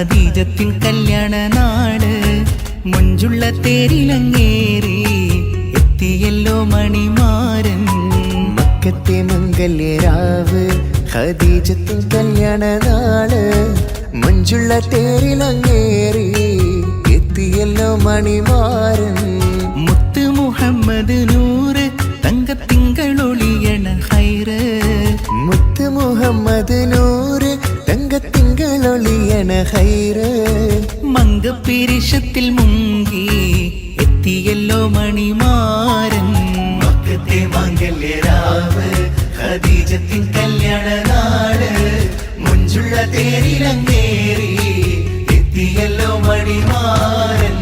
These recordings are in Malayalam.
ഖദീജത്തിൻ കല്യാണ നാട് മുഞ്ചുള്ള തേരിലങ്ങേറി എത്തിയല്ലോ മണിമാരൻ. മക്കത്തെ മംഗല്യരാവ് ഖദീജത്തിൻ കല്യാണ നാട് മുഞ്ചുള്ള തേരിലങ്ങേറി എത്തിയല്ലോ മണിമാരൻ. മുത്ത് മുഹമ്മദ് നൂറ് തങ്കത്തിങ്കളൊളിയണ ഹൈറ്. മുത്ത് മുഹമ്മദ് നൂറ് തങ്കത്തിങ്കളൊളിയണ ഹൈറ്. മംഗപ്പിരിശത്തിൽ മുങ്ങി എത്തിയല്ലോ മണിമാരൻ. മക്കത്തെ മംഗല്യരാവ് ഖദീജത്തിൻ കല്യാണ നാട് മുഞ്ചുള്ള തേരിലങ്ങേറി എത്തിയല്ലോ മണിമാരൻ.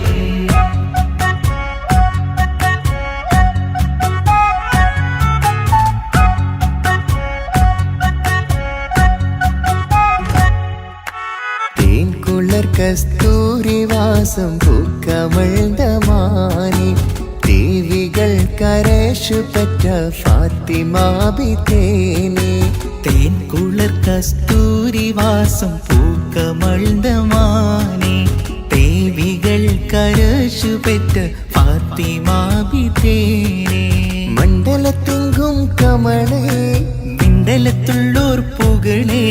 കസ്തൂരിവാസം പൂക്കമൾദമാനി ദേവികൾ കരേശു പെറ്റ ഫാത്തിമാ ബിതേനി. തേൻ കുളിർ കസ്തൂരിവാസം പൂക്കമൾദമാനി ദേവികൾ കരേശു പെറ്റ ഫാത്തിമാ ബിതേനി. മണ്ഡലത്തെങ്കും കമളേ മിണ്ടലത്തുള്ളോർ പുകളേ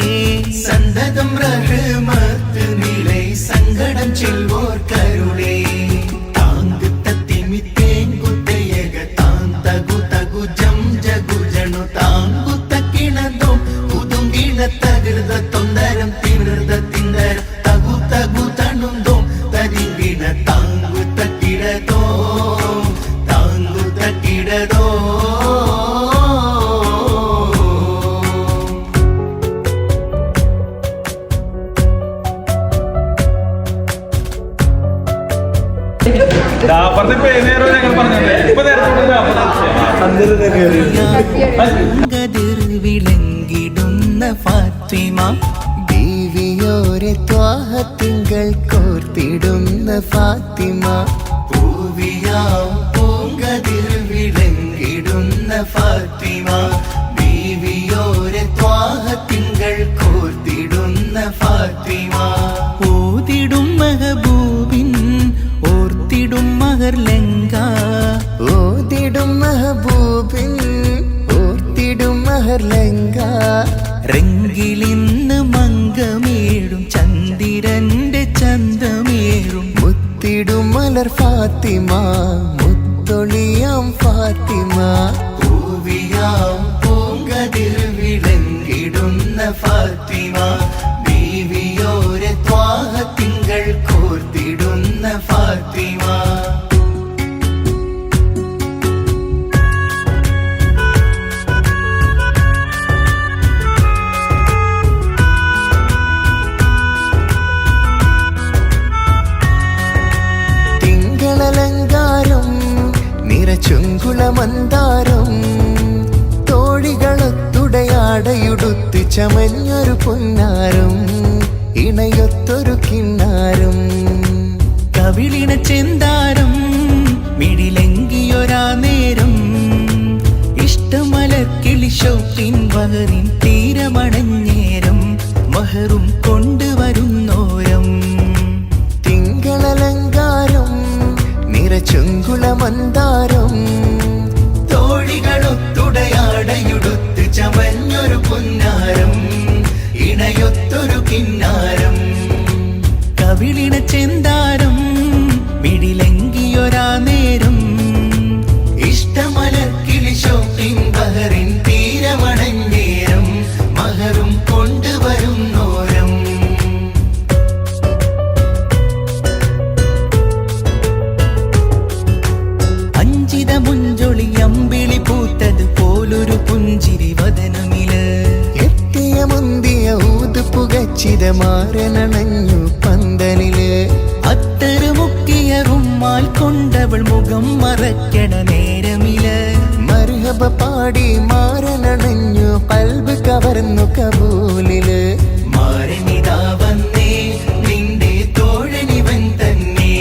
സന്തതം റഹ്മത്ത് നിലൈ സങ്കടം ചെൽവോർ കരുളേ. താങ്ക് തത്തിമി തേങ്കുത്തയക താന്തകു തകു ജം ജഗു ജണു താങ്കു തക്കിണതോ കുതുങ്കിണ തകൃത തൊന്തരം തിമൃത തിന്തരം തകു തകു തണുന്തോ തരിങ്കിണ താങ്കു തക്കിടതോ താങ്കു തക്കിടതോ. വിളങ്ങിടുന്ന ഫാത്തിമ ബീവിയോരെ ത്വാഹത്തിങ്കൾ കോർത്തിടുന്ന ഫാത്തിമ. പൂവിയാം പൂങ്കതിർ വിളങ്ങിടുന്ന ഫാത്തിമ ബീവിയോരെ ത്വാഹത്തിങ്കൾ കോർത്തിടുന്ന ഫാത്തിമ. ഓതിടും മഹബൂബിൻ ഓർത്തിടും മഹർലങ്ക. ഓതിടും മഹബൂബിൻ ഓർത്തിടും മഹർലങ്ക. റെങ്കിലിന്ന് മംഗമേടും ചന്ദിരന്റെ ചന്തമേറും മുത്തിടും മലർ ഫാത്തിമ മുത്തൊളിയാം ഫാത്തിമ. പൂവിയാം പൂങ്കതിർ വിളങ്ങിടുന്ന ഫാത്തിമ ബീവിയോരെ ത്വാഹത്തിങ്കൾ കോർത്തിടുന്ന ഫാത്തിമ. തിങ്കളലങ്കാരം നിറചുങ്കുളമന്താരം തോഴികളൊത്തുടയാടയുടുത്ത് ചമഞ്ഞൊരു പൊന്നാരം ഇണയൊത്തൊരു കിന്നാരം. കവിളിണ ചെന്താരം മിടിലെങ്കിയൊരാ നേരം ഇഷ്ടമലക്കിളി ഷൗട്ടിൻ വഹറിൻ തീരമണഞ്ഞേരം മഹറും കൊണ്ടുവരുന്നോരം. തിങ്കളലങ്കാരം നിറചുങ്കുളമന്താരം തോഴികളൊത്തുടയാടയുടുത്ത് ചമഞ്ഞൊരു പൊന്നാരം ഇണയൊത്തൊരു കിന്നാരം. കവിളിണ ചെന്താരം മിടിലെങ്കിയൊരാ നേരം ഇഷ്ടമലക്കിളി ഷൗട്ടിൻ ബഹറിൻ തീരമണഞ്ഞേരം മഹറും കൊണ്ടുവരുന്നോരം. അഞ്ചിത മുഞ്ചൊളി അമ്പിളി പൂത്തത് പോലൊരു പുഞ്ചിരി വദനമില്. എത്തിയ മുന്തിയ ഊത് പുകച്ചിത മാരനണഞ്ഞു പന്തലില്. അത്തറ് മുക്കിയ റുമ്മാൽ കൊണ്ടവൾ മുഖം മറക്കണ നേരമില്. മർഹബ പാടി മാരനണഞ്ഞു കൽബ് കവർന്നു കബൂലില്. മാരനിതാ വന്നേ നിന്റെ തോഴനിവൻ തന്നെ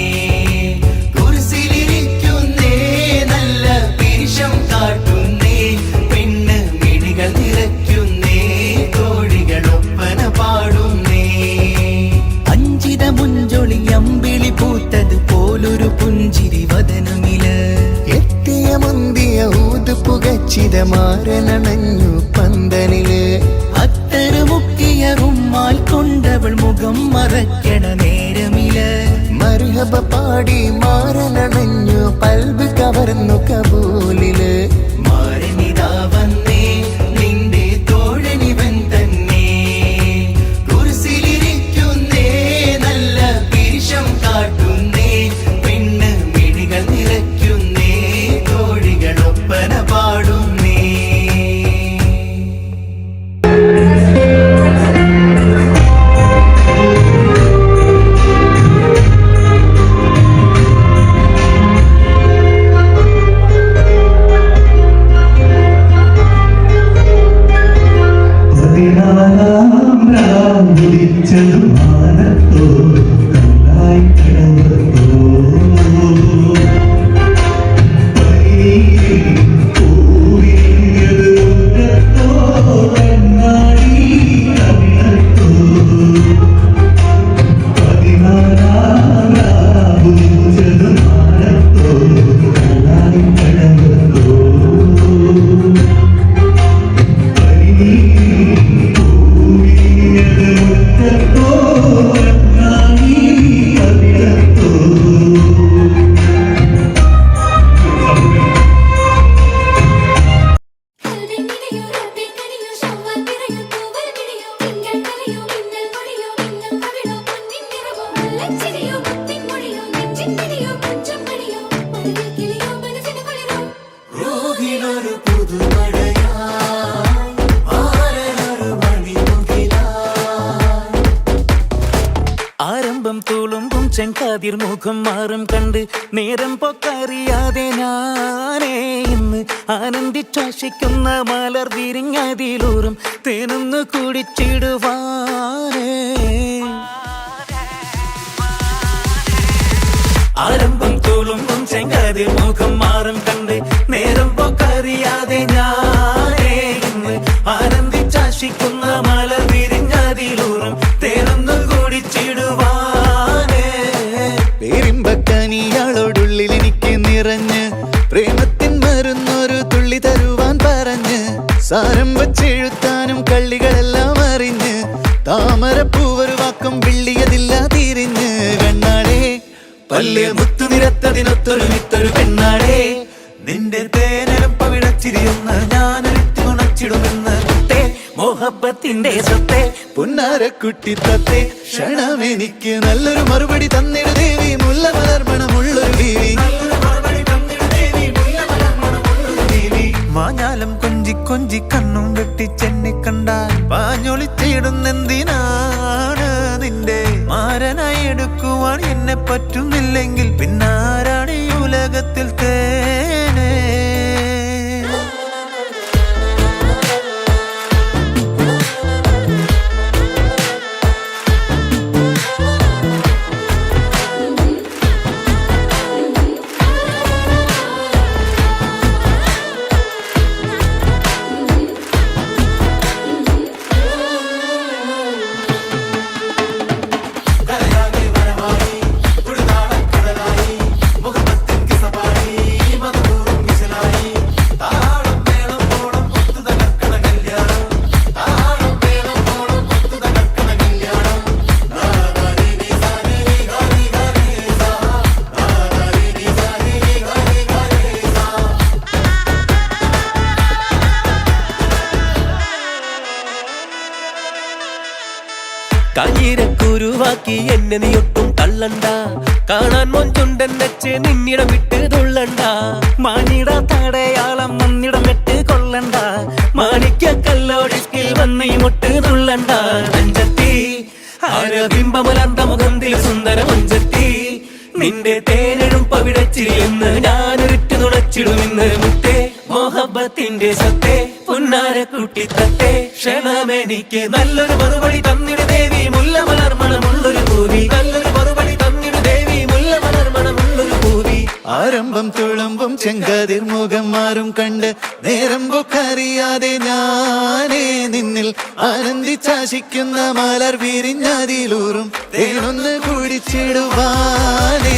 കുരിശിലിരിക്കുന്നേ നല്ല പിരിശം കാട്ടുന്നേ പെണ്ണ് മിഴികൾ നിറയ്ക്കുന്നേ തോഴികളൊപ്പന പാടുന്നേ. പുകച്ചിതമാരനണഞ്ഞു പന്തലില്. അത്തരമുക്കിയ റുമ്മാൽ കൊണ്ടവൾ മുഖം മറയ്ക്കണ നേരമില്. മർഹബ പാടി മാരനണഞ്ഞു കൽബ് കവർന്നു കബൂലില്. മാരനിതാ വന്നേ നിന്റെ തോഴനിവൻ തന്നെ. കുരിശിലിരിക്കുന്നേ നല്ല പിരിശം കാട്ടുന്നേ. പെണ്ണ് മിഴികൾ നിറയ്ക്കുന്നേ തോഴികൾ ഒപ്പന പാടുന്നേ. റൂഹിലൊരു പുതുമഴയായി മാരനൊരു മണിമുകിലായി. ആരംഭം തുളുമ്പും ചെങ്കാതിർ മുഖം മാറും കണ്ട് നേരം പൊക്കറിയാതെ ഞാനേ ഇന്ന് ആനന്ദിച്ചാശിക്കുന്ന മലർ വിരിഞ്ഞതിലൂറും തേനൊന്ന് കുടിച്ചിടുവാനേ. ആരംഭം തുളുമ്പും ചെങ്കാതിർ മുഖം മാറും കണ്ട് നേരം പൊക്കറിയാതെ ഞാനേ ഇന്ന് ആനന്ദിച്ചാശിക്കുന്ന മലർ വിരിഞ്ഞതിലൂറും തേനൊന്ന് കുടിച്ചിടുവാനേ. പേരിമ്പക്കനിയാളോടുള്ളിൽ എനിക്ക് നിറഞ്ഞ് പ്രേമത്തിൻ മരുന്നൊരു തുള്ളി തരുവാൻ പറഞ്ഞ് സാരം വച്ചെഴുത്താനും കള്ളികളെല്ലാം അറിഞ്ഞ് താമരപ്പൂവൊരു വാക്കം വിള്ളിയതില്ല തിരിഞ്ഞ്. കണ്ണാളെ പല്ല് മുത്തു നിരത്തതിനൊത്തൊരു വിത്തൊരു പെണ്ണാടേ. നിന്റെ തേനലും പവിടച്ചിരിയുന്ന ഞാനൊരുത്തി ഉണച്ചിടുമെന്ന് മുത്തേ. മോഹബത്തിന്റെ സ്വത്തെ പുന്നാരക്കുട്ടി തത്തെ ക്ഷണമെനിക്ക് നല്ലൊരു മറുപടി തന്നിടു ദേവി. മുല്ല മലർമണമുള്ളൊരു ബീവി. മാഞ്ഞാലം കൊഞ്ചി കൊഞ്ചി കണ്ണും വെട്ടിച്ചെന്നെ കണ്ടാൽ പാഞ്ഞൊളിച്ചിടുന്നെന്തിനാണ് നിന്റെ മാരനായി എടുക്കുവാൻ എന്നെ പറ്റുന്നില്ലെങ്കിൽ പിന്നാരാണ് ഈ ഉലകത്തിൽ തേനേ. കയ്യിരക്കുരുവാക്കി എന്നെ നീ ഒട്ടും തള്ളണ്ട. കാണാൻ മൊഞ്ചുണ്ടൻ വെച്ച് നിന്നിടം വിട്ട് തുള്ളണ്ട. മാനിട തടയാളം വന്നിടം വെട്ട് കൊള്ളണ്ട. മാണിക്ക കല്ലോടിൽ വന്ന് ഈ മുട്ട് തുള്ളണ്ട. അഞ്ചത്തി ആരബിംബമലർന്ന മുഖന്തിൽ സുന്ദര മഞ്ചത്തി. നിന്റെ തേനഴും പവിടച്ചിരിയെന്ന് ഞാനൊരുറ്റു നുണച്ചിടുമെന്ന് മുത്തേ. മോഹബത്തിന്റെ സത്തേ പുന്നാരക്കുട്ടി തത്തേ ക്ഷണമെനിക്ക് നല്ലൊരു മറുപടി തന്നിട ദേവി. മുല്ല മലർമണമുള്ളൊരു പൂവി. നല്ലൊരു മറുപടി തന്നിട ദേവി. മുല്ല മലർമണമുള്ളൊരു പൂവി. ആരംഭം തുളുമ്പും ചെങ്കാതിർ മുഖം മാറും കണ്ട് നേരം പൊക്കറിയാതെ ഞാനേ നിന്നിൽ ആനന്ദിച്ചാശിക്കുന്ന മലർ വിരിഞ്ഞതിലൂറും തേനൊന്ന് കുടിച്ചിടുവാനേ.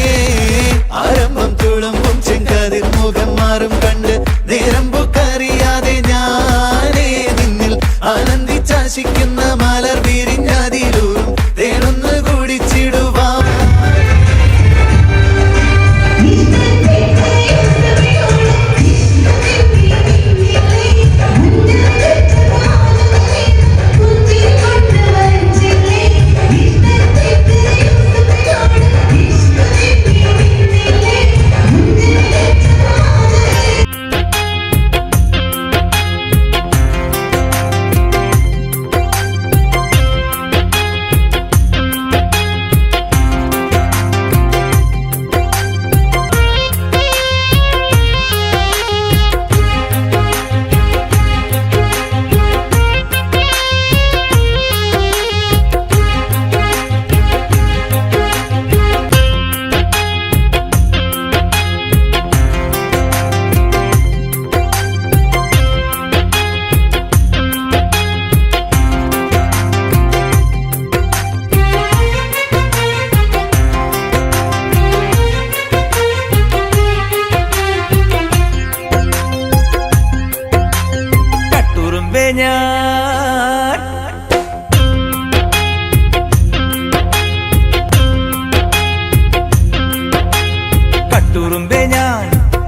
ആരംഭം തുളുമ്പും ചെങ്കാതിർ മുഖം മാറും കണ്ട് നേരം പൊക്കറിയാതെ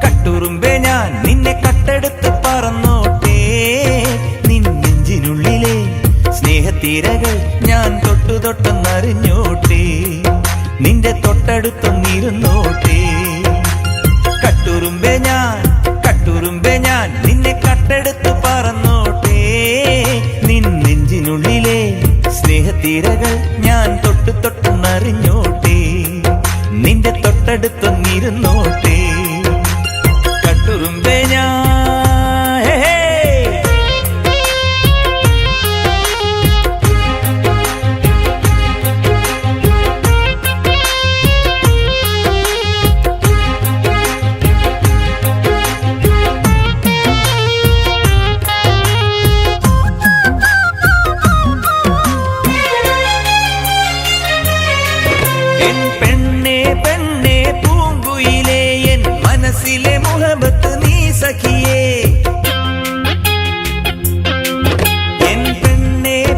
കട്ടുറുമ്പേ ഞാൻ നിന്നെ കട്ടെടുത്ത് പറന്നോട്ടെ നിൻ നെഞ്ചിനുള്ളിലെ സ്നേഹത്തീരകൾ ഞാൻ തൊട്ടൊന്നറിഞ്ഞോട്ടെ നിന്റെ തൊട്ടടുത്തൊന്നിരുന്നോട്ടെ കട്ടുറുമ്പേ ഞാൻ നിന്നെ കട്ടെടുത്ത് പറന്നോട്ടെ നിൻ നെഞ്ചിനുള്ളിലെ സ്നേഹത്തീരകൾ ഞാൻ തൊട്ടൊന്നറിഞ്ഞോട്ടെ നിന്റെ തൊട്ടടുത്തൊന്നിരുന്നോട്ടെ കട്ടുറുമ്പേ ഞാൻ മനസ്സിലെ മുഹബത്ത് നീ സഖിയേ എൻ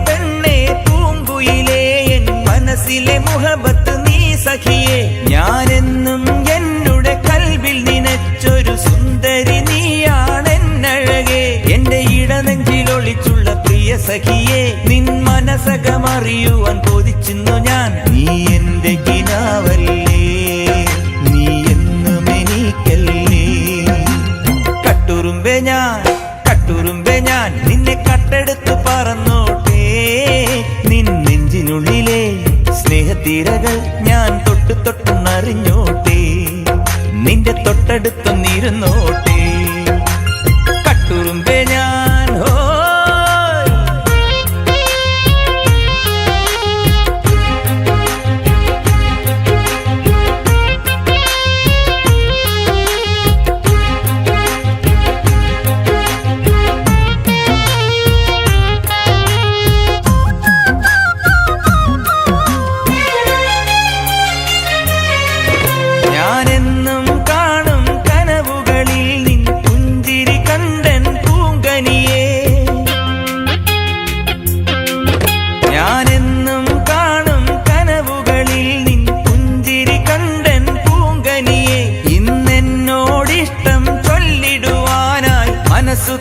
പെണ്ണേ പൂങ്കുയിലേ എൻ മനസ്സിലെ മുഹബത്ത് നീ സഖിയേ ഞാനെന്നും എന്നുടെ കൽവിൽ നിനച്ചൊരു സുന്ദരി നീയാണെന്നഴകേ എന്റെ ഇടനെഞ്ചിലൊളിച്ചുള്ള പ്രിയ സഖിയേ നിൻ മനസ്സകമറിയുവാൻ കൊതിച്ചിന്നു ഞാൻ നീ എന്റെ കിനാവല്ലേ കട്ടുറുമ്പേ ഞാൻ നിന്നെ കട്ടെടുത്ത് പറന്നോട്ടെ നിൻ നെഞ്ചിനുള്ളിലെ സ്നേഹത്തീരകൾ ഞാൻ തൊട്ടൊന്നറിഞ്ഞോട്ടെ നിന്റെ തൊട്ടടുത്തൊന്നിരുന്നോട്ടെ കട്ടുറുമ്പേ ഞാൻ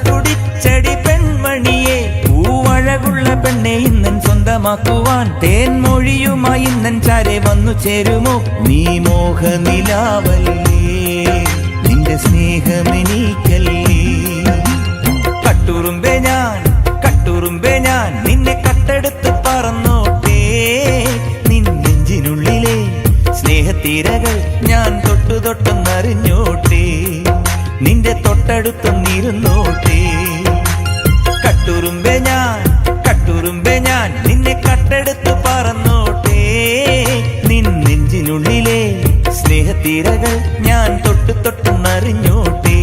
തുടിച്ചടി പെൺമണിയെ പൂവഴകുള്ള പെണ്ണെ ഇന്നൻ സ്വന്തമാക്കുവാൻ തേൻമൊഴിയുമായി ഇന്നൻ ചാരെ വന്നു ചേരുമോ നീ മോഹനിലാവല്ലേ നിന്റെ സ്നേഹമെനിക്കല്ലേ കട്ടുറുമ്പേ ഞാൻ നിന്നെ കട്ടെടുത്ത് പറന്നോട്ടെ നിൻ നെഞ്ചിനുള്ളിലെ സ്നേഹത്തീരകൾ ഞാൻ തൊട്ടൊന്നറിഞ്ഞോട്ടെ നിന്റെ തൊട്ടടുത്തൊന്നിരുന്നോട്ടെ കട്ടുറുമ്പേ ഞാൻ നിന്നെ കട്ടെടുത്ത് പറന്നോട്ടെ നിൻ നെഞ്ചിനുള്ളിലെ സ്നേഹത്തീരകൾ ഞാൻ തൊട്ടൊന്നറിഞ്ഞോട്ടെ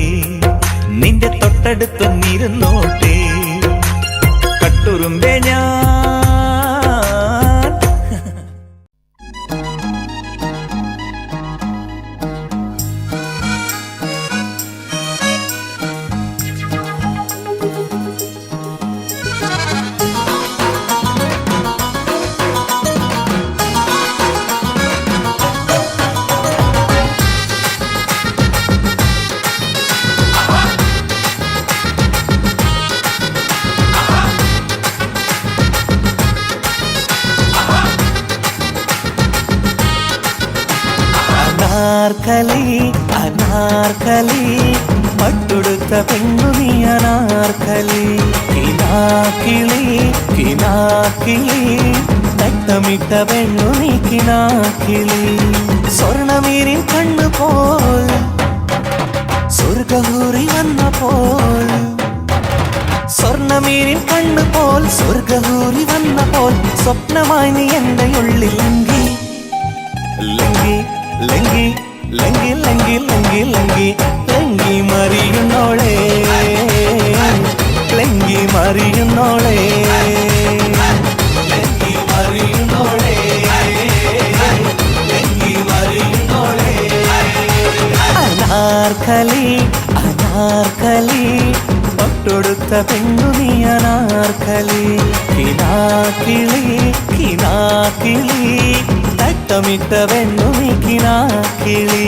നിന്റെ തൊട്ടടുത്തൊന്നിരുന്നോട്ടെ കട്ടുറുമ്പേ ഞാൻ അനാർക്കലി പട്ടുടുത്ത പെണ്ണു നീ അനാർക്കലി കിനാക്കിളി തട്ടമിട്ട പെണ്ണു നീ കിനാക്കിളി സ്വർണമീരിൻ കണ്ണു പോൽ സ്വർഗഹൂറി വന്ന പോൽ സ്വർണമീരിൻ കണ്ണു പോൽ സ്വർഗഹൂറി വന്ന പോൽ സ്വപ്നമായി നീ എന്റെ ഉള്ളിൽ ലങ്കി മറിയുന്നോളെ അനാർക്കലി പട്ടൊടുത്ത പെണ്ണു നീ അനാർക്കലി കിനാക്കിളി തട്ടമിട്ട പെണ്ണു നീ കിനാക്കിളി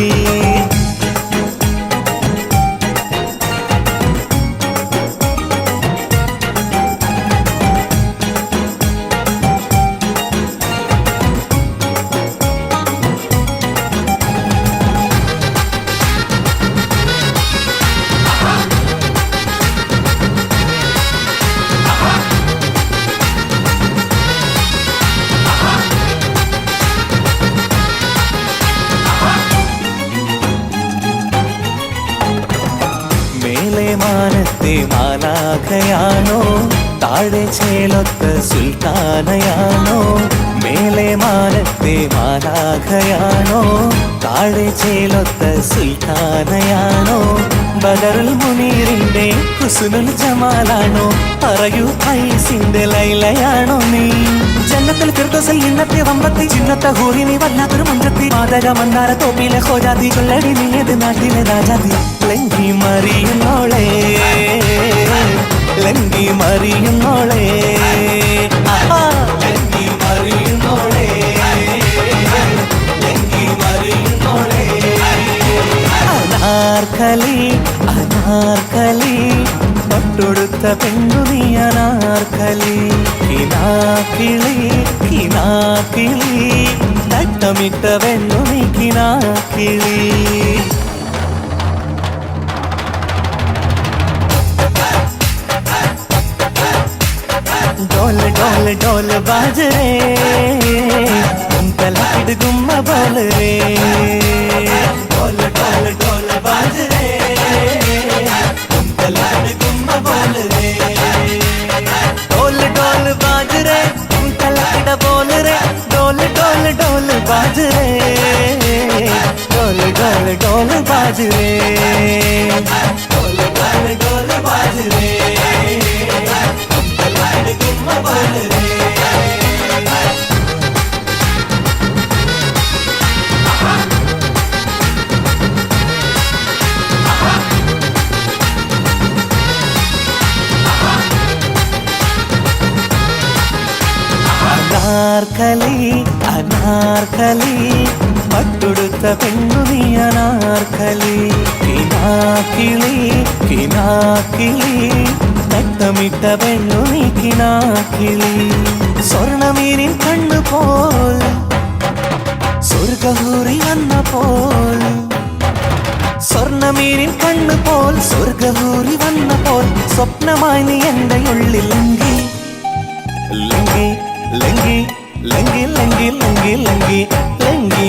മാനത്തെ മാലാഖയാണോ താഴെ ചേലൊത്ത സുൽത്താനയാണോ മേലെ മാനത്തെ മാലാഖയാണോ താഴെ ചേലൊത്ത സുൽത്താനയാണോ ബദറുൽ മുനീറിന്റെ ഹുസ്നുൽ ജമാലാണോ പറയൂ ഐസിന്റെ ലൈലയാണോ നീ ജന്നത്തുൽ ഫിർദൗസിൽ ഇന്നത്തെ വമ്പത്തി ചിന്നത്തെ ഹൂറി നീ വല്ലാത്തൊരു മുഞ്ചത്തി മാതക മന്ദാര തോപ്പിലെ ഹോജാതി ചൊല്ലടി നീ ഏത് നാട്ടിലെ രാജാതി ലങ്കി മറിയുന്നോളെ ലങ്കി മറിയുന്നോളെ ലങ്കി മറിയുന്നോളെ ലങ്കി മറിയുന്നോളെ അനാർക്കലി അനാർക്കലി തൊട്ടൊടുത്ത പെണ്ണു നീ അനാർക്കലി കിനാക്കിളി കിനാക്കിളി തട്ടമിട്ട പെണ്ണു നീ കിനാക്കിളി डोल डोल डोल बाज रे तलकड़ गुम्मा बोल रे डोल डोल डोल बाज रे तलकड़ गुम्मा बोल रे डोल डोल बाज रे तलकड़ बोल रे डोल डोल डोल बाज रे डोल डोल डोल बाज रे डोल डोल डोल बाज रे അനാർക്കലി അനാർക്കലി പട്ടുടുത്ത പെണ്ണു നീ അനാർക്കലി കിനാക്കിളി കിനാക്കിളി തട്ടമിട്ട പെണ്ണു നീ കിനാക്കിളി സ്വർണമീരിൻ കണ്ണു പോൽ സ്വർഗഹൂറി വന്ന പോൽ സ്വർണമീരിൻ കണ്ണു പോൽ സ്വർഗഹൂറി വന്ന പോൽ സ്വപ്നമായി നീ എൻ്റെ ഉള്ളിൽ ലങ്കി ലങ്കി ലങ്കി ലങ്കി ലങ്കി ലങ്കി ലങ്കി ലങ്കി